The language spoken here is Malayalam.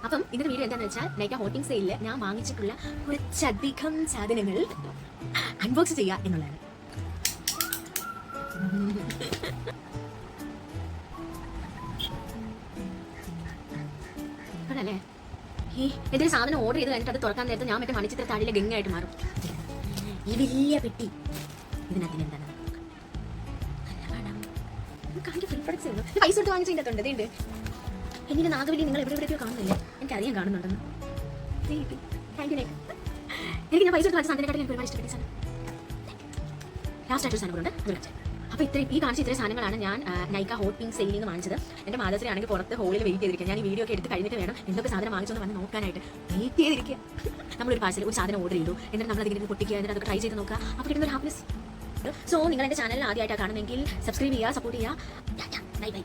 അപ്പം ഇതിന്റെ വീഡിയോ എന്താണെന്ന് വെച്ചാൽ നൈക്ക ഹോട്ടിംഗ് സെയിലിൽ ഞാൻ വാങ്ങിച്ചിട്ടുള്ള കുറച്ചധികം സാധനങ്ങൾ അൺബോക്സ് ചെയ്യുക എന്നുള്ളതാണ്. അല്ലേ ഈ എന്തെങ്കിലും സാധനം ഓർഡർ ചെയ്ത് കഴിഞ്ഞിട്ട് അത് തുറക്കാൻ നേരത്തെ ഞാൻ മറ്റേ മണിച്ചിത്ര താടിയിലെ ഗംഗയായിട്ട് മാറും. ഈ വലിയ പെട്ടി ഇതിനകത്തിന് എന്താണ് പൈസ കൊടുത്ത് വാങ്ങിച്ചതിൻ്റെ ഉണ്ട്. ഇതുണ്ട് എന്നിട്ട് നാഗവല്ലി നിങ്ങൾ എവിടെയൊക്കെയോ കാണുന്നില്ലേ? എനിക്കറിയാൻ കാണുന്നുണ്ടെന്ന്. Thank you. എനിക്ക് ഞാൻ പൈസ കൊടുത്ത് വാങ്ങിച്ച സാധനക്കാട്ടിൽ എനിക്ക് ഒരുപാട് ഇഷ്ടപ്പെട്ട സാധനം ലാസ്റ്റ് ആയിട്ടൊരു സാധനം കൂടെ ഉണ്ട്. അപ്പോൾ ഈ കാണിച്ച ഇത്രയും സാധനങ്ങളാണ് ഞാൻ നൈക്ക ഹോട്ട് പിങ്ക് സെയിലിൽ നിന്ന് വാങ്ങിച്ചത്. എൻ്റെ മാതാശ്രീ ആണെങ്കിൽ പുറത്ത് ഹോളിൽ വെയിറ്റ് ചെയ്തിരിക്കുക. ഞാൻ ഈ വീഡിയോ ഒക്കെ എടുത്ത് കഴിഞ്ഞിട്ട് വേണം എന്തൊക്കെ സാധനം വാങ്ങിച്ചെന്ന് വന്ന് നോക്കാനായിട്ട് വെയിറ്റ് ചെയ്തിരിക്കുക. നമ്മളൊരു പാഴ്സൽ ഒരു സാധനം ഓർഡർ ചെയ്തു, എന്നിട്ട് നമ്മൾ അതിങ്ങനെ പൊട്ടിക്കുക, എന്നിട്ട് അതൊക്കെ ട്രൈ ചെയ്ത് നോക്കുക. അപ്പോൾ കിട്ടുന്ന ഒരു ഹാപ്പിനെസ്. സോ നിങ്ങൾ എൻ്റെ ചാനൽ ആദ്യമായിട്ടാണ് കാണുമെങ്കിൽ സബ്സ്ക്രൈബ് ചെയ്യുക, സപ്പോർട്ട് ചെയ്യുക. Bye bye.